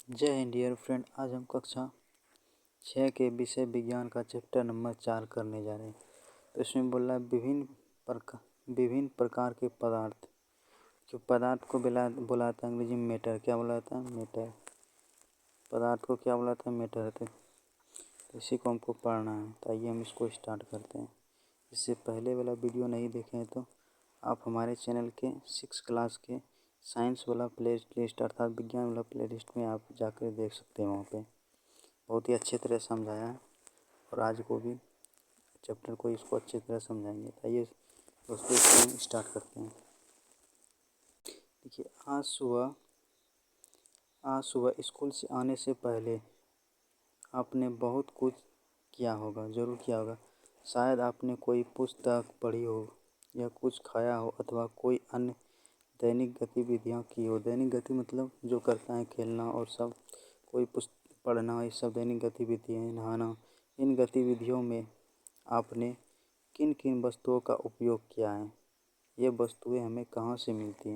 जय Hind dear friend. आज हम कक्षा 6 के विषय विज्ञान का चैप्टर नंबर 4 करने जा रहे हैं। तो इसमें बोल रहा है विभिन्न प्रकार के पदार्थ। जो पदार्थ को बुलाता है अंग्रेजी में मैटर। क्या बुलाता है? मैटर। पदार्थ को क्या बुलाता है? मैटर। तो इसी को हमको पढ़ना है। तो आइए हम इसको स्टार्ट करते हैं। इससे पहले वाला वीडियो नहीं देखे हैं तो आप हमारे चैनल के 6 क्लास के साइंस वाला प्ले लिस्ट अर्थात विज्ञान वाला प्ले लिस्ट में आप जाकर देख सकते हैं। वहाँ पे बहुत ही अच्छे तरह समझाया है और आज को भी चैप्टर को इसको अच्छी तरह समझाएंगे। तो आइए दोस्तों इसको हम स्टार्ट करते हैं। देखिए, आज सुबह स्कूल से आने से पहले आपने बहुत कुछ किया होगा, ज़रूर किया होगा। शायद आपने कोई पुस्तक पढ़ी हो या कुछ खाया हो अथवा कोई अन्य दैनिक गतिविधियाँ की हो। दैनिक गति मतलब जो करता है खेलना और सब, कोई पुस्तक पढ़ना, ये सब दैनिक गतिविधियाँ, नहाना। इन गतिविधियों में आपने किन किन वस्तुओं का उपयोग किया है? ये वस्तुएं हमें कहाँ से मिलती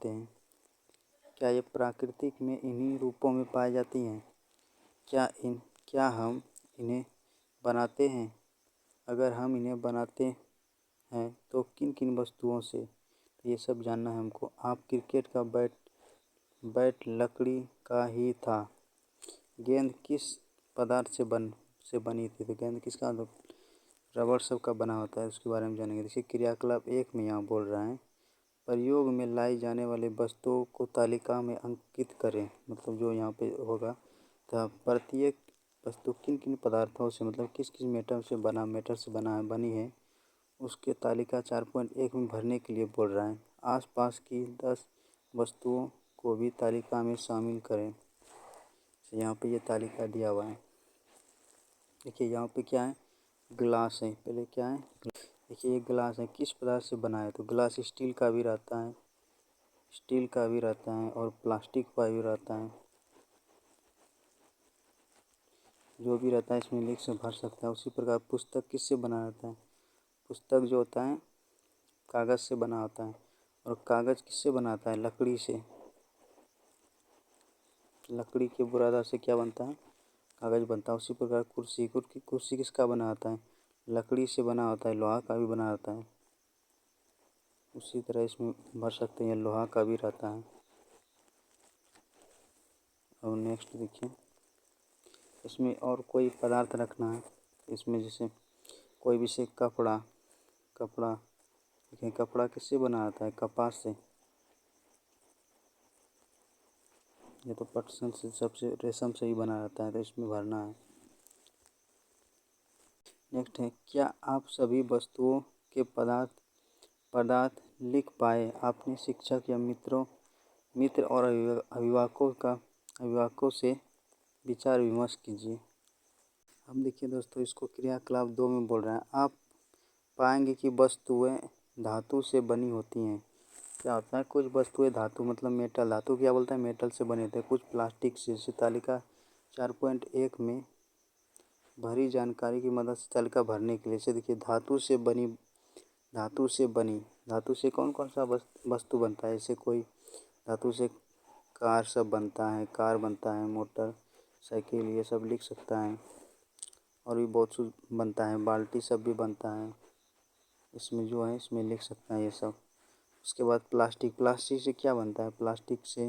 हैं? क्या ये प्राकृतिक में इन्हीं रूपों में पाई जाती हैं? क्या हम इन्हें बनाते हैं? अगर हम इन्हें बनाते हैं तो किन किन वस्तुओं से? ये सब जानना है हमको। आप क्रिकेट का बैट लकड़ी का ही था। गेंद किस पदार्थ से बनी थी? तो गेंद किसका? रबड़ सब का बना होता है, उसके बारे में जानेंगे। जैसे क्रियाकलाप 1 में यहाँ बोल रहा है, प्रयोग में लाई जाने वाली वस्तुओं को तालिका में अंकित करें। मतलब जो यहाँ पे होगा, तो प्रत्येक वस्तु किन किन पदार्थों से, मतलब किस किस मेटर से बनी है, उसके तालिका 4.1 में भरने के लिए बोल रहा है। आसपास की 10 वस्तुओं को भी तालिका में शामिल करें। तो यहाँ पे ये तालिका दिया हुआ है। देखिए यहाँ पे क्या है? ग्लास है। पहले क्या है? देखिए ये ग्लास है, किस पदार्थ से बना है? तो ग्लास स्टील का भी रहता है और प्लास्टिक का भी रहता है। जो भी रहता है इसमें लिख से भर सकता है। उसी प्रकार पुस्तक किससे बना रहता है? पुस्तक जो होता है कागज़ से बना होता है। और कागज़ किससे बनाता है? लकड़ी से। लकड़ी के बुरादा से क्या बनता है? कागज़ बनता है। उसी प्रकार कुर्सी किसका बना होता है? लकड़ी से बना होता है, लोहा का भी बना होता है। उसी तरह इसमें भर सकते हैं, लोहा का भी रहता है। और नेक्स्ट देखिए, इसमें और कोई पदार्थ रखना है। इसमें जैसे कोई भी से कपड़ा देखिए, कपड़ा किससे बना होता है? कपास से। ये तो पटसन से, सबसे रेशम से ही बना रहता है। तो इसमें भरना है। नेक्स्ट है, क्या आप सभी वस्तुओं के पदार्थ लिख पाए? अपने शिक्षक या मित्र और अभिभावकों से विचार विमर्श कीजिए। अब देखिए दोस्तों, इसको क्रियाकलाप 2 में बोल रहा है। आप पाएंगे कि वस्तुएं धातु से बनी होती हैं। क्या होता है? कुछ वस्तुएं धातु मतलब मेटल, धातु क्या बोलता है? मेटल से बने थे। कुछ प्लास्टिक से। तालिका 4.1 में भरी जानकारी की मदद से तालिका भरने के लिए से देखिए, धातु से कौन कौन सा वस्तु बनता है? जैसे कोई धातु से कार सब बनता है, मोटर साइकिल, ये सब लिख सकता है। और भी बहुत कुछ बनता है, बाल्टी सब भी बनता है। इसमें जो है इसमें लिख सकता है ये सब। उसके बाद प्लास्टिक से क्या बनता है? प्लास्टिक से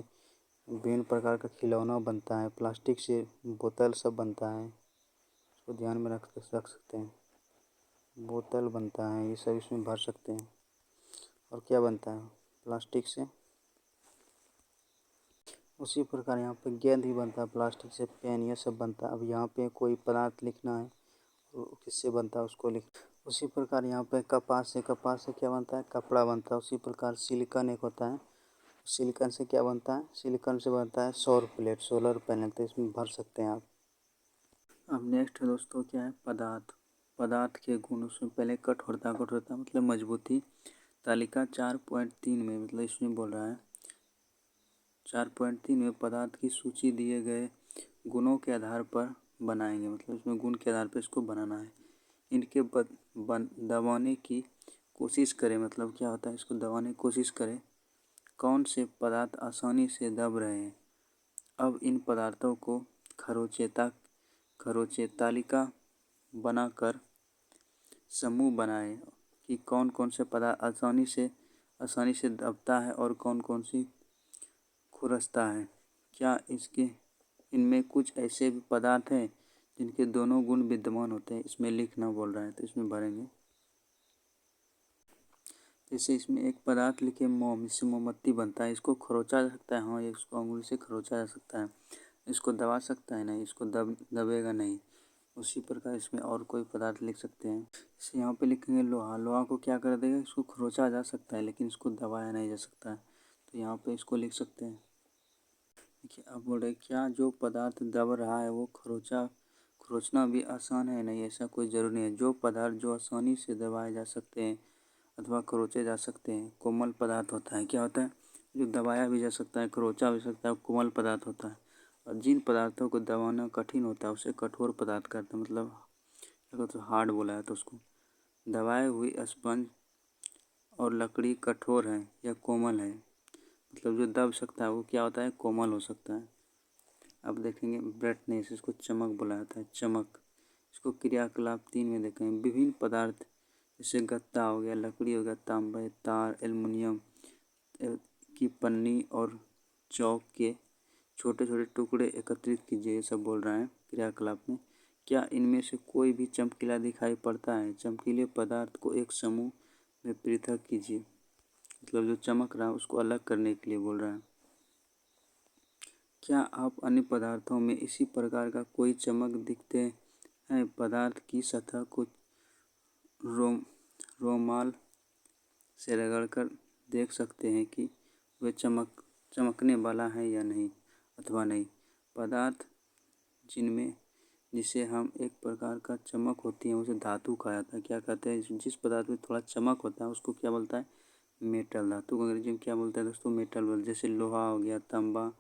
विभिन्न प्रकार का खिलौना बनता है। प्लास्टिक से बोतल सब बनता है, इसको ध्यान में रख सकते हैं। बोतल बनता है, ये सब इसमें भर सकते हैं। और क्या बनता है प्लास्टिक से? उसी प्रकार यहाँ पे गेंद भी बनता है प्लास्टिक से। पेन ये सब बनता है। अब यहाँ पे कोई पदार्थ लिखना है, किससे बनता है उसको लिख। उसी प्रकार यहाँ पे कपास से क्या बनता है? कपड़ा बनता है। उसी प्रकार सिलिकॉन एक होता है, सिलिकॉन से क्या बनता है? सिलिकॉन से बनता है सौर प्लेट, सोलर पैनल। तो इसमें भर सकते हैं आप। अब नेक्स्ट दोस्तों क्या है? पदार्थ के गुण। उसमें पहले कठोरता मतलब मजबूती। तालिका 4.3 में, मतलब इसमें बोल रहा है 4.3 में पदार्थ की सूची दिए गए गुणों के आधार पर बनाएंगे। मतलब इसमें गुण के आधार पर इसको बनाना है। इनके दबाने की कोशिश करें। मतलब क्या होता है? इसको दबाने की कोशिश करें। कौन से पदार्थ आसानी से दब रहे हैं। अब इन पदार्थों को खरोंचें तालिका बनाकर समूह बनाएं कि कौन कौन से पदार्थ आसानी से दबता है और कौन कौन सी खुरसता है। क्या इनमें कुछ ऐसे भी पदार्थ हैं जिनके दोनों गुण विद्यमान होते हैं। इसमें लिखना बोल रहा है तो इसमें भरेंगे। जैसे इसमें एक पदार्थ लिखे मोम, इससे मोमबत्ती बनता है। इसको खरोंचा जा सकता है, हाँ, इसको अंगुली से खरोंचा जा सकता है। इसको दबा सकता है, नहीं, इसको दबेगा नहीं। उसी प्रकार इसमें और कोई पदार्थ लिख सकते हैं। जैसे यहाँ पे लिखेंगे लोहा। लोहा को क्या कर देगा, इसको खरोंचा जा सकता है लेकिन इसको दबाया नहीं जा सकता है, तो यहाँ पे इसको लिख सकते हैं। देखिए अब बोल रहे क्या जो पदार्थ दब रहा है वो खरोंचना भी आसान है। नहीं, ऐसा कोई ज़रूरी नहीं है। जो पदार्थ जो आसानी से दबाए जा सकते हैं अथवा खरोंचे जा सकते हैं कोमल पदार्थ होता है। क्या होता है, जो दबाया भी जा सकता है, खरोंचा भी सकता है, कोमल पदार्थ होता है। और जिन पदार्थों को दबाना कठिन होता है उसे कठोर पदार्थ कहते हैं। मतलब अगर तो हार्ड बोला है तो उसको दबाए हुई स्पंज और लकड़ी कठोर है या कोमल है। मतलब जो दब सकता है वो क्या होता है, कोमल हो सकता है। अब देखेंगे ब्राइटनेस, इसको चमक बोला जाता है, चमक। इसको क्रियाकलाप 3 में देखेंगे। विभिन्न पदार्थ जैसे गत्ता हो गया, लकड़ी हो गया, तांबे, तार, एल्युमिनियम की पन्नी और चौक के छोटे छोटे टुकड़े एकत्रित कीजिए, ये सब बोल रहे हैं क्रियाकलाप में। क्या इनमें से कोई भी चमकीला दिखाई पड़ता है। चमकीले पदार्थ को एक समूह में पृथक कीजिए। मतलब जो चमक रहा है उसको अलग करने के लिए बोल रहा है। क्या आप अन्य पदार्थों में इसी प्रकार का कोई चमक दिखते हैं। पदार्थ की सतह को रोमाल से रगड़कर देख सकते हैं कि वे चमकने वाला है या नहीं अथवा नहीं। पदार्थ जिसे हम एक प्रकार का चमक होती है उसे धातु कहा जाता है। क्या कहते हैं, जिस पदार्थ में थोड़ा चमक होता है उसको क्या बोलता है, मेटल। धातु को अंग्रेजी में क्या बोलते हैं दोस्तों, मेटल बोलते हैं। जैसे लोहा हो गया, तांबा,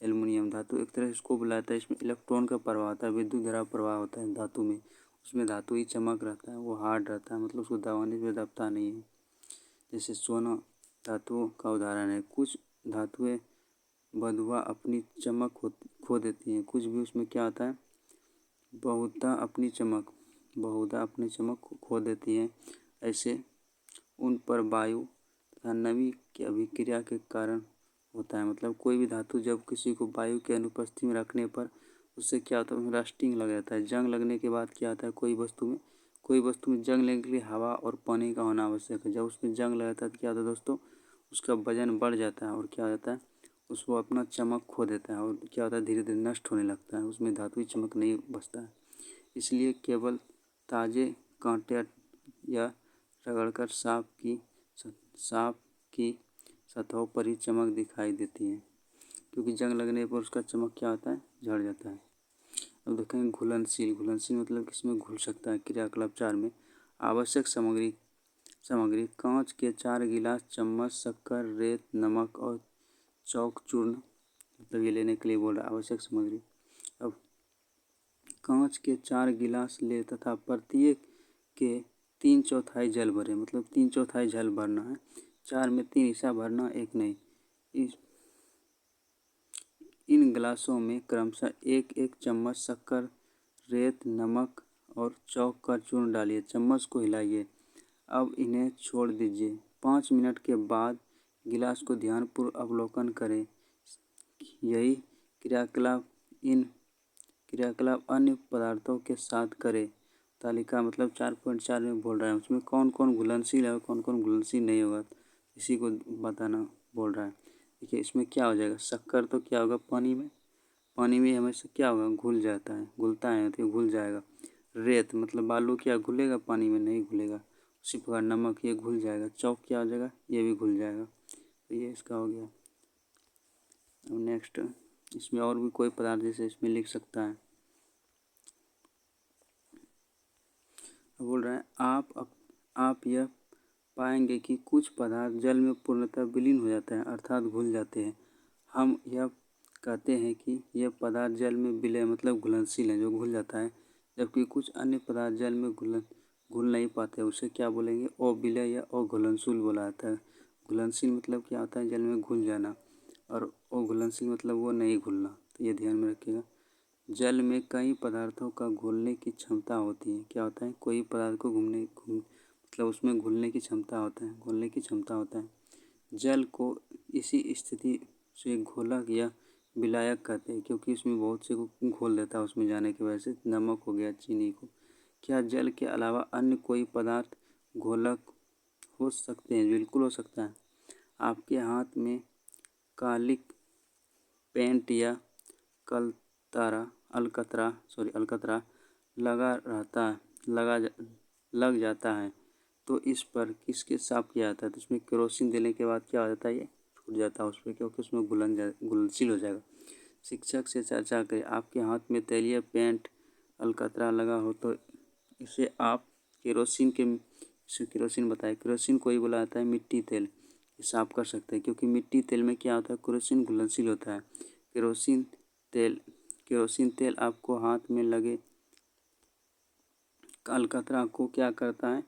एल्युमिनियम धातु एक तरह से इसको बुलाता है। इसमें इलेक्ट्रॉन का प्रवाह होता है, विद्युत धारा प्रवाह होता है धातु में। उसमें धातु ही चमक रहता है, वो हार्ड रहता है, मतलब उसको दबाने से दबता नहीं है। जैसे सोना धातुओं का उदाहरण है। कुछ धातुएं बंधुआ अपनी चमक खो देती हैं। कुछ भी उसमें क्या होता है, बहुधा अपनी चमक खो देती हैं। ऐसे उन पर वायु तथा नमी की अभिक्रिया के कारण होता है। मतलब कोई भी धातु जब किसी को वायु के अनुपस्थिति में रखने पर उससे क्या होता है, उसमें रस्टिंग लग जाता है। जंग लगने के बाद क्या होता है, कोई वस्तु में जंग लगने के लिए हवा और पानी का होना आवश्यक है। जब उसमें जंग लगाता है तो क्या होता है दोस्तों, उसका वजन बढ़ जाता है और क्या हो जाता है, उसको अपना चमक खो देता है और क्या होता है, धीरे धीरे नष्ट होने लगता है। उसमें धातुई चमक नहीं बचता है। इसलिए केवल ताजे कांटे या रगड़कर सांप की सतहों पर ही चमक दिखाई देती है, क्योंकि जंग लगने पर उसका चमक क्या होता है, झड़ जाता है। अब देखेंगे घुलनशील मतलब किसमें घुल सकता है। क्रियाकलाप 4 में आवश्यक सामग्री कांच के 4 गिलास, चम्मच, शक्कर, रेत, नमक और चौक चूर्ण, मतलब ये लेने के लिए बोल रहा है आवश्यक सामग्री। अब कांच के 4 गिलास ले तथा प्रत्येक के 3/4 जल भरे। मतलब 3/4 जल भरना है। 4 में 3 हिस्सा भरना, 1 नहीं। इन गिलासों में क्रमशः 1-1 चम्मच शक्कर, रेत, नमक और चौक का चूर्ण डालिए। चम्मच को हिलाइए। अब इन्हें छोड़ दीजिए। 5 मिनट के बाद गिलास को ध्यानपूर्वक अवलोकन करें। यही क्रियाकलाप अन्य पदार्थों के साथ करें। तालिका मतलब 4.4 में बोल रहा है उसमें कौन कौन घुलनशील है और कौन कौन घुलनशील नहीं होगा, इसी को बताना बोल रहा है। देखिए इसमें क्या हो जाएगा, शक्कर तो क्या होगा, पानी में हमेशा क्या होगा, घुलता है तो घुल जाएगा। रेत मतलब बालू क्या घुलेगा, पानी में नहीं घुलेगा। उसी प्रकार नमक ये घुल जाएगा। चौक क्या हो जाएगा, ये भी घुल जाएगा। तो ये इसका हो गया। अब नेक्स्ट इसमें और भी कोई पदार्थ जैसे इसमें लिख सकता है। बोल रहा है आप यह पाएंगे कि कुछ पदार्थ जल में पूर्णतः विलीन हो जाते हैं अर्थात घुल जाते हैं। हम यह कहते हैं कि यह पदार्थ जल में विलय मतलब घुलनशील है, जो घुल जाता है। जबकि कुछ अन्य पदार्थ जल में घुल नहीं पाते, उसे क्या बोलेंगे, अविलय या अघुलनशील बोला जाता है। घुलनशील मतलब क्या होता है, जल में घुल जाना, और अघुलनशील मतलब वो नहीं घुलना। तो ये ध्यान में रखिएगा। जल में कई पदार्थों का घुलने की क्षमता होती है। क्या होता है, कोई पदार्थ को मतलब उसमें घुलने की क्षमता होता है, घुलने की क्षमता होता है। जल को इसी स्थिति से घोलक या विलायक कहते हैं, क्योंकि इसमें बहुत से को घोल देता है उसमें जाने की वजह से, नमक हो गया, चीनी को। क्या जल के अलावा अन्य कोई पदार्थ घोलक हो सकते हैं? बिल्कुल हो सकता है। आपके हाथ में कालिक पेंट या अलकतरा लग जाता है, तो इस पर किसके साफ किया जाता है? तो इसमें केरोसिन देने के बाद क्या हो जाता है, ये छूट जाता है उस पर, क्योंकि उसमें घुलनशील हो जाएगा। शिक्षक से चर्चा करें। आपके हाथ में तैलीय पेंट अलकतरा लगा हो तो इसे आप केरोसिन बताए। केरोसिन को ही बोला जाता है मिट्टी तेल, इसे आप कर सकते हैं, क्योंकि मिट्टी तेल में क्या होता है, केरोसिन घुलनशील होता है। केरोसिन तेल आपको हाथ में लगे अलकतरा को क्या करता है,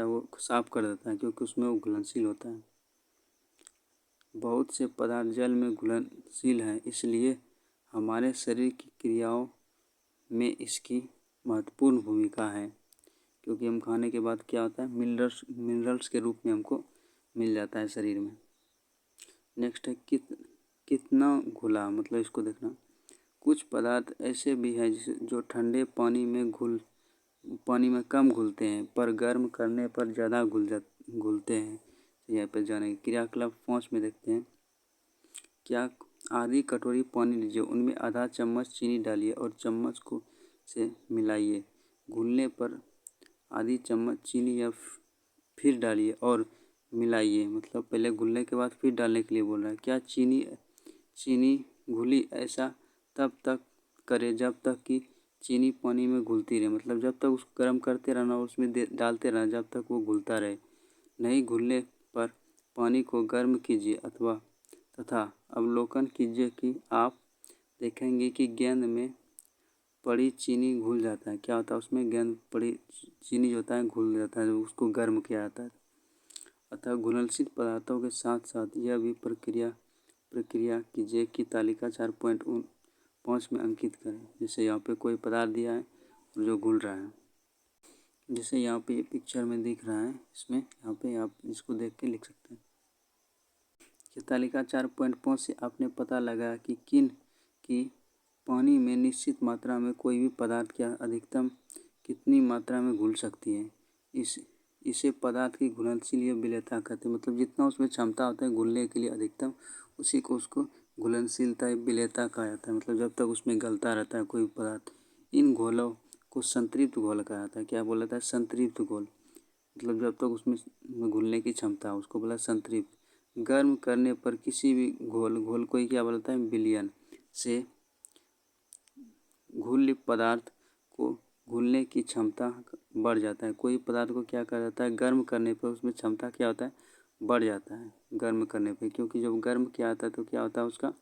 वो साफ कर देता है, क्योंकि उसमें वो घुलनशील होता है। बहुत से पदार्थ जल में घुलनशील हैं, इसलिए हमारे शरीर की क्रियाओं में इसकी महत्वपूर्ण भूमिका है, क्योंकि हम खाने के बाद क्या होता है, मिनरल्स के रूप में हमको मिल जाता है शरीर में। नेक्स्ट है कितना घुला, मतलब इसको देखना। कुछ पदार्थ ऐसे भी हैं जो ठंडे पानी में कम घुलते हैं, पर गर्म करने पर ज़्यादा घुलते हैं। यहाँ पे जानेंगे। क्रियाकलाप 5 में देखते हैं। क्या आधी कटोरी पानी लीजिए, उनमें आधा चम्मच चीनी डालिए और चम्मच को से मिलाइए। घुलने पर आधी चम्मच चीनी या फिर डालिए और मिलाइए, मतलब पहले घुलने के बाद फिर डालने के लिए बोल रहा है। क्या चीनी घुली? ऐसा तब तक करें जब तक कि चीनी पानी में घुलती रहे, मतलब जब तक उसको गर्म करते रहना और उसमें डालते रहना जब तक वो घुलता रहे। नहीं घुलने पर पानी को गर्म कीजिए तथा अवलोकन कीजिए कि आप देखेंगे कि गेंद में पड़ी चीनी घुल जाता है। क्या होता है, उसमें गेंद पड़ी चीनी जो होता है घुल जाता है, उसको गर्म किया जाता है। अतः घुलनशील पदार्थों के साथ साथ यह भी प्रक्रिया कीजिए कि तालिका 4.5 में अंकित करें। जैसे यहाँ पे कोई पदार्थ दिया है और जो घुल रहा है, जैसे यहाँ पे ये पिक्चर में दिख रहा है, इसमें यहाँ पे आप इसको देख के लिख सकते हैं कि तालिका 4.5 से आपने पता लगा कि पानी में निश्चित मात्रा में कोई भी पदार्थ क्या अधिकतम कितनी मात्रा में घुल सकती है। इसे पदार्थ की घुलनशील या विलेयता कहते हैं, मतलब जितना उसमें क्षमता होता है घुलने के लिए अधिकतम, उसी को उसको घुलनशीलता या विलेयता कहा जाता है। मतलब जब तक उसमें गलता रहता है कोई पदार्थ। इन घोलों को संतृप्त घोल कहा जाता है। क्या बोला जाता है, संतृप्त घोल, मतलब जब तक उसमें घुलने की क्षमता है उसको बोला संतृप्त। गर्म करने पर किसी भी घोल को ही क्या बोलता है, विलयन से घुल पदार्थ को घुलने की क्षमता बढ़ जाता है। कोई पदार्थ को क्या कहा जाता है, गर्म करने पर उसमें क्षमता क्या होता है, बढ़ जाता है गर्म करने पे, क्योंकि जब गर्म किया जाता है तो क्या होता है उसका,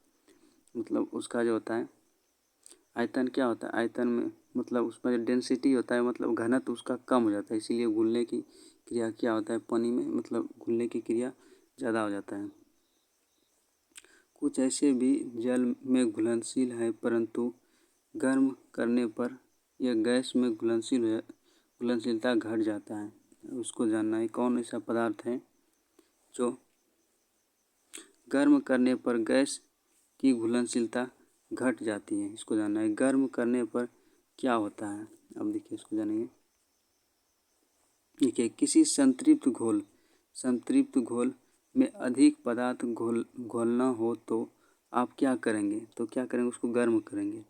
मतलब उसका जो होता है आयतन, क्या होता है आयतन में, मतलब उसमें जो डेंसिटी होता है, मतलब घनत्व उसका कम हो जाता है, इसीलिए घुलने की क्रिया क्या होता है पानी में, मतलब घुलने की क्रिया ज़्यादा हो जाता है। कुछ ऐसे भी जल में घुलनशील है, परंतु गर्म करने पर यह गैस में घुलनशीलता घट जाता है। उसको जानना है कौन ऐसा पदार्थ है जो गर्म करने पर गैस की घुलनशीलता घट जाती है। इसको जानना है गर्म करने पर क्या होता है। अब देखिए इसको जानेंगे। देखिए किसी संतृप्त घोल में अधिक पदार्थ घोलना हो तो आप क्या करेंगे, तो क्या करेंगे, उसको गर्म करेंगे।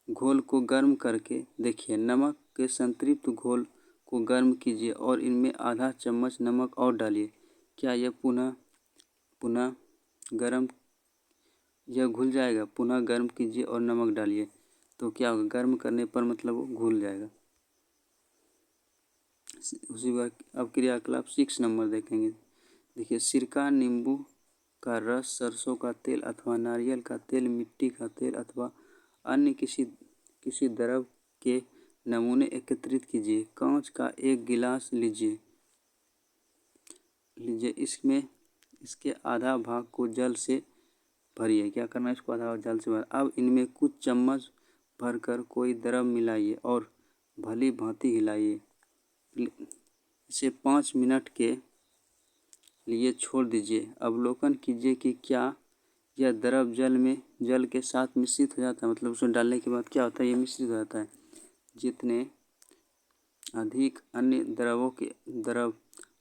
घोल को गर्म करके देखिए, नमक के संतृप्त घोल को गर्म कीजिए और इनमें आधा चम्मच नमक और डालिए। क्या यह पुनः गर्म, यह घुल जाएगा। पुनः गर्म कीजिए और नमक डालिए, तो क्या होगा, गर्म करने पर मतलब वो घुल जाएगा। उसी बार अब क्रियाकलाप 6 नंबर देखेंगे। देखिए सिरका, नींबू का रस, सरसों का तेल अथवा नारियल का तेल, मिट्टी का तेल अथवा अन्य किसी द्रव के नमूने एकत्रित कीजिए। कांच का एक गिलास लीजिए, इसमें इसके आधा भाग को जल से भरिए। क्या करना है, इसको आधा भाग जल से भर। अब इनमें कुछ चम्मच भरकर कोई द्रव मिलाइए और भली भांति हिलाइए। इसे 5 मिनट के लिए छोड़ दीजिए। अवलोकन कीजिए कि क्या यह द्रव जल के साथ मिश्रित हो जाता है, मतलब उसमें डालने के बाद क्या होता है, ये मिश्रित हो जाता है। जितने अधिक अन्य द्रव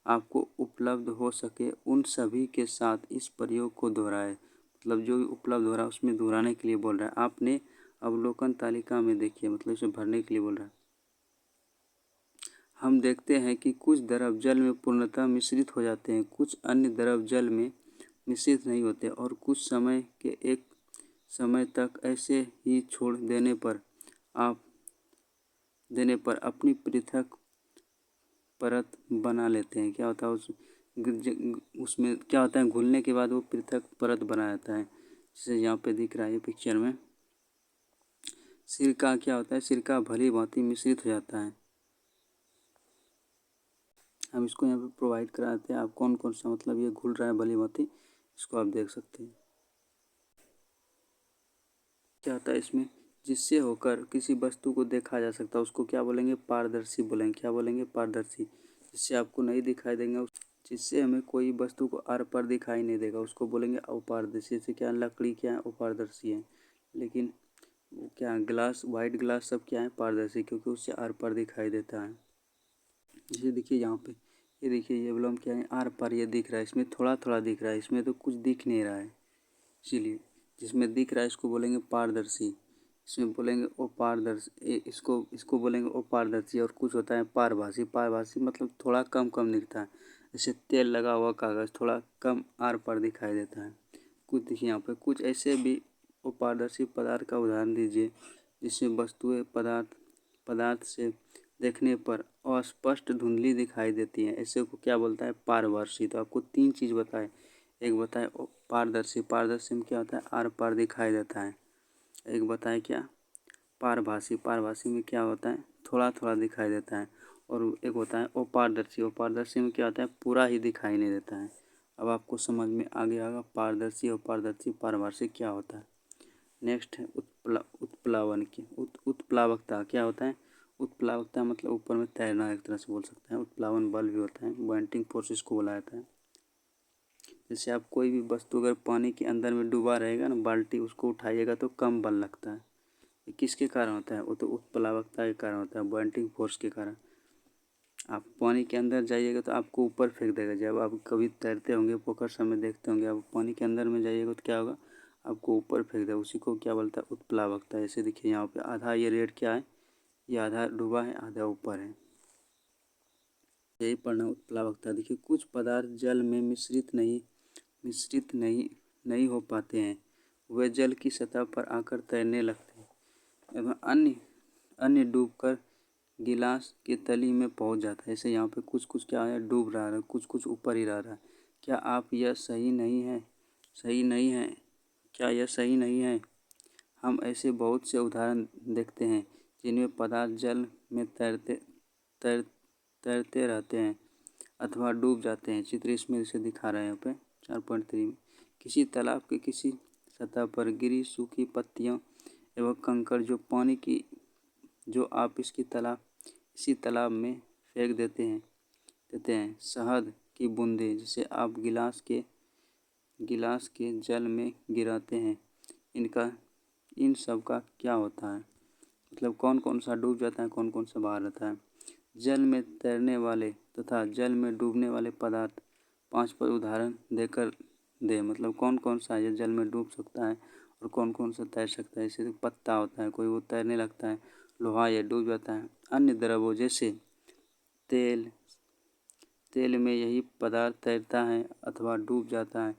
आपको उपलब्ध हो सके उन सभी के साथ इस प्रयोग को दोहराएं। मतलब जो भी उपलब्ध हो रहा है उसमें दोहराने के लिए बोल रहा है। आपने अवलोकन तालिका में देखिए, मतलब इसे भरने के लिए बोल रहा है। हम देखते हैं कि कुछ द्रव जल में पूर्णतः मिश्रित हो जाते हैं, कुछ अन्य द्रव जल में मिश्रित नहीं होते और कुछ एक समय तक ऐसे ही छोड़ देने पर अपनी पृथक परत बना लेते हैं। क्या होता है, उसमें क्या होता है, घुलने के बाद वो पृथक परत बना जाता है, जैसे यहाँ पे दिख रहा है पिक्चर में। सिरका क्या होता है, सिरका भली भांति मिश्रित हो जाता है। हम इसको यहाँ पे प्रोवाइड कराते हैं, आप कौन कौन सा मतलब ये घुल रहा है भली भांति, इसको आप देख सकते हैं। क्या होता है इसमें, जिससे होकर किसी वस्तु को देखा जा सकता है उसको क्या बोलेंगे, पारदर्शी बोलेंगे। क्या बोलेंगे, पारदर्शी। जिससे आपको नहीं दिखाई देंगे, जिससे हमें कोई वस्तु को आर पार दिखाई नहीं देगा उसको बोलेंगे अपारदर्शी। जैसे क्या लकड़ी क्या है, अपारदर्शी है, लेकिन वो क्या ग्लास, वाइट ग्लास सब क्या है, पारदर्शी, क्योंकि उससे आर पार दिखाई देता है। जैसे देखिए यहाँ पे, ये देखिए ये बलम क्या है, आर पार ये दिख रहा है, इसमें थोड़ा थोड़ा दिख रहा है, इसमें तो कुछ दिख नहीं रहा है। इसीलिए जिसमें दिख रहा है इसको बोलेंगे पारदर्शी, इसमें बोलेंगे अपारदर्शी, इसको बोलेंगे अपारदर्शी। और कुछ होता है पारभासी। पारभासी मतलब थोड़ा कम कम दिखता है, जैसे तेल लगा हुआ कागज़ थोड़ा कम आर पार दिखाई देता है। कुछ देखिए यहाँ पे, कुछ ऐसे भी अपारदर्शी पदार्थ का उदाहरण दीजिए जिसमें वस्तुएं पदार्थ से देखने पर अस्पष्ट धुंधली दिखाई देती हैं, ऐसे को क्या बोलता है, पारदर्शी। तो आपको 3 चीज़ बताए, एक बताए पारदर्शी, पारदर्शी में क्या होता है, आर पार दिखाई देता है। एक बताए क्या, पारभासी, पारभासी में क्या होता है, थोड़ा थोड़ा दिखाई देता है। और एक होता है अपारदर्शी, अपारदर्शी में क्या होता है, पूरा ही दिखाई नहीं देता है। अब आपको समझ में आ गया होगा पारदर्शी, अपारदर्शी, पारभासी क्या होता है। नेक्स्ट है उत्प्लावन की उत्प्लावकता। क्या होता है, उत्प्लावकता मतलब ऊपर में तैरना, एक तरह से बोल सकते हैं। उत्प्लावन बल भी होता है, बॉइंटिंग फोर्स को बुलाया जाता है। जैसे आप कोई भी वस्तु अगर पानी के अंदर में डूबा रहेगा ना, बाल्टी, उसको उठाइएगा तो कम बल लगता है। ये किसके कारण होता है, वो तो उत्प्लावकता के कारण होता है, बॉइंटिंग फोर्स के कारण। आप पानी के अंदर जाइएगा तो आपको ऊपर फेंक देगा। जब आप कभी तैरते होंगे, पोखर समय देखते होंगे, आप पानी के अंदर में जाइएगा तो क्या होगा, आपको ऊपर फेंक देगा। उसी को क्या बोलता है, उत्प्लावकता। जैसे देखिए यहाँ पे आधा ये रेड क्या है, ये आधा डूबा है, आधा ऊपर है, यही पढ़ना उत्प्लावकता। देखिए कुछ पदार्थ जल में मिश्रित नहीं हो पाते हैं, वे जल की सतह पर आकर तैरने लगते हैं एवं अन्य डूबकर गिलास के तली में पहुंच जाता है। जैसे यहाँ पे कुछ कुछ क्या है, डूब रहा है, कुछ कुछ ऊपर ही रह रहा है। क्या आप यह सही नहीं है, क्या यह सही नहीं है। हम ऐसे बहुत से उदाहरण देखते हैं जिनमें पदार्थ जल में तैरते रहते हैं अथवा डूब जाते हैं। चित्र इसमें इसे दिखा रहे हैं यहाँ पे 4.3 में। किसी तालाब के किसी सतह पर गिरी सूखी पत्तियां एवं कंकड़ जो आप इसी तालाब में फेंक देते हैं। शहद की बूंदें जिसे आप गिलास के जल में गिराते हैं, इन सब का क्या होता है, मतलब कौन कौन सा डूब जाता है, कौन कौन सा बाहर रहता है। जल में तैरने वाले तथा जल में डूबने वाले पदार्थ 5 पर उदाहरण देकर दे, मतलब कौन कौन सा ये जल में डूब सकता है और कौन कौन सा तैर सकता है। जैसे पत्ता होता है, कोई वो तैरने लगता है, लोहा ये डूब जाता है। अन्य द्रवों जैसे तेल में यही पदार्थ तैरता है अथवा डूब जाता है।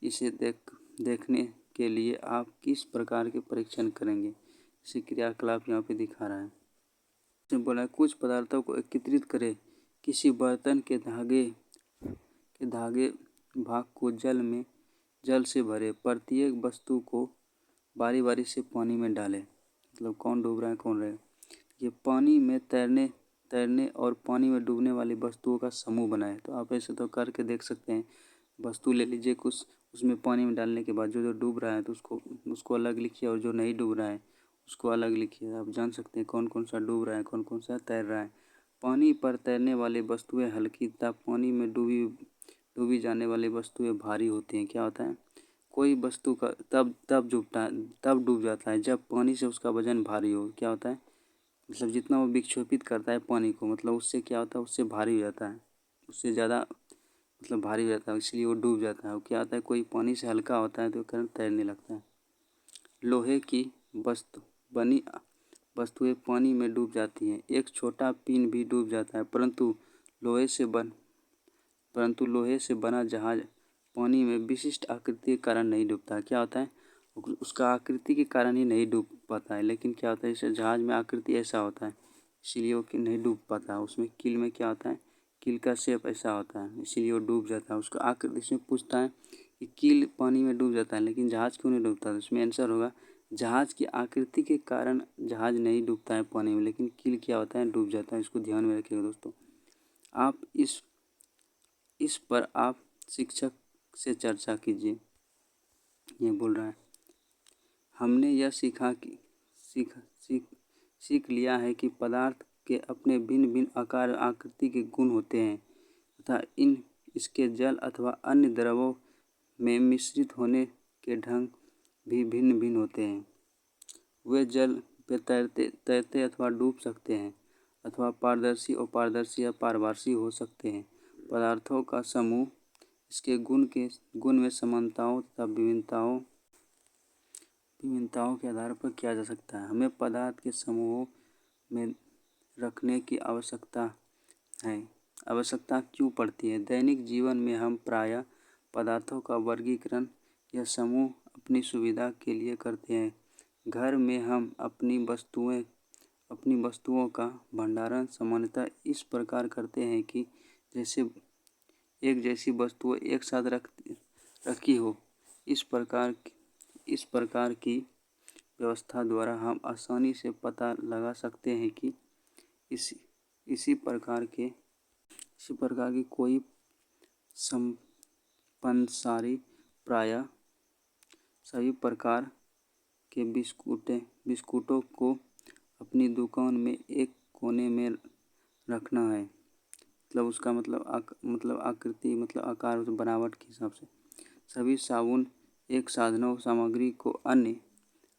इसे देखने के लिए आप किस प्रकार के परीक्षण करेंगे। इसे क्रियाकलाप यहाँ पे दिखा रहा है। इसमें बोला है कुछ पदार्थों को एकत्रित करें, किसी बर्तन के धागे भाग को जल से भरे, प्रत्येक वस्तु को बारी बारी से पानी में डालें। मतलब कौन डूब रहा है, कौन रहेगा। ये पानी में तैरने और पानी में डूबने वाली वस्तुओं का समूह बनाए। तो आप ऐसे तो करके देख सकते हैं। वस्तु ले लीजिए कुछ, उसमें पानी में डालने के बाद जो जो डूब रहा है तो उसको अलग लिखिए, और जो नहीं डूब रहा है उसको अलग लिखिए। आप जान सकते हैं कौन कौन सा डूब रहा है, कौन कौन सा तैर रहा है। पानी पर तैरने वाली वस्तुएं हल्की तथा पानी में डूबी जाने वाली वस्तुएं भारी होती हैं। क्या होता है, कोई वस्तु का तब डूब जाता है जब पानी से उसका वजन भारी हो। क्या होता है, मतलब जितना वो विक्षेपित करता है पानी को, मतलब उससे क्या होता है, उससे भारी हो जाता है, उससे ज़्यादा मतलब भारी हो जाता है, इसलिए वो डूब जाता है। वो क्या होता है, कोई पानी से हल्का होता है तो कारण तैरने लगता है। लोहे की वस्तु बनी वस्तुएं पानी में डूब जाती हैं। एक छोटा पिन भी डूब जाता है, परंतु लोहे से बना जहाज पानी में विशिष्ट आकृति के कारण नहीं डूबता। क्या होता है, उसका आकृति के कारण ही नहीं डूब पाता है। लेकिन क्या होता है, इसे जहाज में आकृति ऐसा होता है इसीलिए वो नहीं डूब पाता है। उसमें कील में क्या होता है, कील का शेप ऐसा होता है इसीलिए वो डूब जाता है। उसको आकृति इसमें पूछता है कि कील पानी में डूब जाता है लेकिन जहाज क्यों नहीं डूबता, तो इसमें आंसर होगा जहाज की आकृति के कारण जहाज नहीं डूबता है पानी में, लेकिन कील क्या होता है, डूब जाता है। इसको ध्यान में रखिएगा दोस्तों। आप इस पर आप शिक्षक से चर्चा कीजिए। ये बोल रहा है, हमने यह सीख लिया है कि पदार्थ के अपने भिन्न भिन्न आकार आकृति के गुण होते हैं तथा इसके जल अथवा अन्य द्रवों में मिश्रित होने के ढंग भी भिन्न भिन्न होते हैं। वे जल पे तैरते अथवा डूब सकते हैं अथवा पारदर्शी अपारदर्शी या पारभासी हो सकते हैं। पदार्थों का समूह इसके गुण में समानताओं तथा विभिन्नताओं के आधार पर किया जा सकता है। हमें पदार्थ के समूहों में रखने की आवश्यकता क्यों पड़ती है। दैनिक जीवन में हम प्रायः पदार्थों का वर्गीकरण या समूह अपनी सुविधा के लिए करते हैं। घर में हम अपनी वस्तुओं का भंडारण सामान्यतः इस प्रकार करते हैं कि जैसे एक जैसी वस्तुएं एक साथ रखी हो। इस प्रकार की व्यवस्था द्वारा हम आसानी से पता लगा सकते हैं कि इसी प्रकार की कोई संपन्न प्रायः सभी प्रकार के बिस्कुटों को अपनी दुकान में एक कोने में रखना है। मतलब उसका मतलब आकृति मतलब आकार बनावट के हिसाब से। सभी साबुन एक साधनों सामग्री को अन्य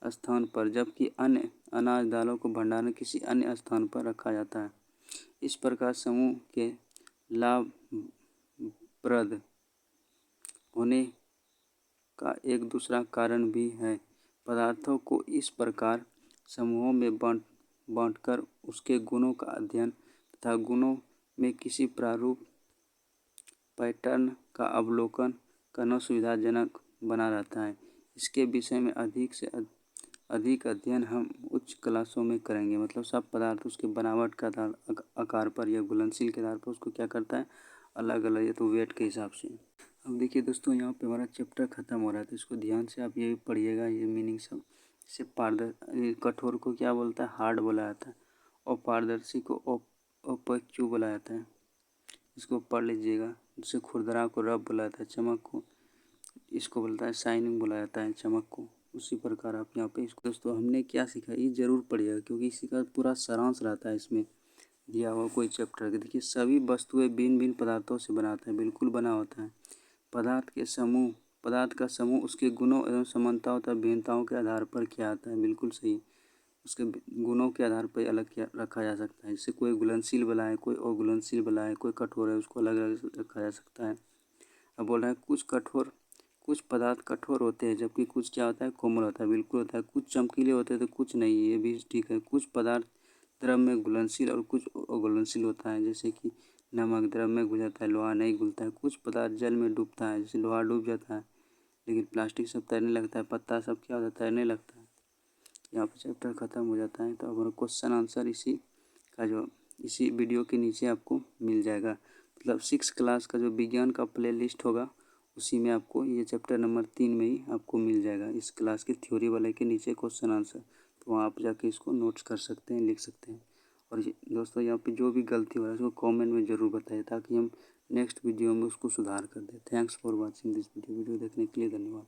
स्थान पर, जबकि अन्य अनाज दालों को भंडारण किसी अन्य स्थान पर रखा जाता है। इस प्रकार समूह के लाभप्रद होने का एक दूसरा कारण भी है। पदार्थों को इस प्रकार समूहों में बांटकर उसके गुणों का अध्ययन तथा गुणों में किसी प्रारूप पैटर्न का अवलोकन करना सुविधाजनक बना रहता है। इसके विषय में अधिक से अधिक अध्ययन हम उच्च क्लासों में करेंगे। मतलब सब पदार्थ उसके बनावट के आकार पर या घुलनशील के आधार पर उसको क्या करता है, अलग अलग या तो वेट के हिसाब से। अब देखिए दोस्तों, यहाँ पे हमारा चैप्टर ख़त्म हो रहा है तो इसको ध्यान से आप ये पढ़िएगा, ये मीनिंग सब। जैसे कठोर को क्या बोलता है, हार्ड बोला जाता है। और पारदर्शी को ओपेक बोला जाता है, इसको पढ़ लीजिएगा। जैसे खुरदरा को रफ बोला जाता है, चमक को इसको बोलता है शाइनिंग बोला जाता है, चमक को। उसी प्रकार आप यहाँ पे इसको दोस्तों हमने क्या सीखा ये ज़रूर पढ़िएगा, क्योंकि इसी का पूरा सारांश रहता है इसमें दिया हुआ कोई चैप्टर के। देखिए, सभी वस्तुएं भिन्न भिन्न पदार्थों से बनाता है, बिल्कुल बना होता है। पदार्थ का समूह उसके गुणों एवं समानताओं तथा भिन्नताओं के आधार पर किया जाता है, बिल्कुल सही। उसके गुणों के आधार पर अलग रखा जा सकता है। जैसे कोई घुलनशील बला है, कोई अघुलनशील बला है, कोई कठोर है, उसको अलग अलग रखा जा सकता है। अब बोल रहा है कुछ पदार्थ कठोर होते हैं, जबकि कुछ क्या होता है, कोमल होता है, बिल्कुल होता है। कुछ चमकीले होते हैं तो कुछ नहीं, ये भी ठीक है। कुछ पदार्थ द्रव में घुलनशील और कुछ अघुलनशील होता है, जैसे कि नमक द्रव में घुल जाता है, लोहा नहीं घुलता है। कुछ पदार्थ जल में डूबता है, जैसे लोहा डूब जाता है, लेकिन प्लास्टिक सब तैरने लगता है, पत्ता सब क्या होता है, तैरने लगता है। यहाँ पर चैप्टर ख़त्म हो जाता है। तो हमारा क्वेश्चन आंसर इसी वीडियो के नीचे आपको मिल जाएगा। मतलब 6 क्लास का जो विज्ञान का प्ले लिस्ट होगा उसी में आपको ये चैप्टर नंबर 3 में ही आपको मिल जाएगा। इस क्लास के थ्योरी वाले के नीचे क्वेश्चन आंसर, तो वहाँ आप जाके इसको नोट्स कर सकते हैं, लिख सकते हैं। और दोस्तों, यहाँ पे जो भी गलती हो रहा है उसको कमेंट में ज़रूर बताइए, ताकि हम नेक्स्ट वीडियो में उसको सुधार कर दें। Thanks for watching this video. Video देखने के लिए धन्यवाद।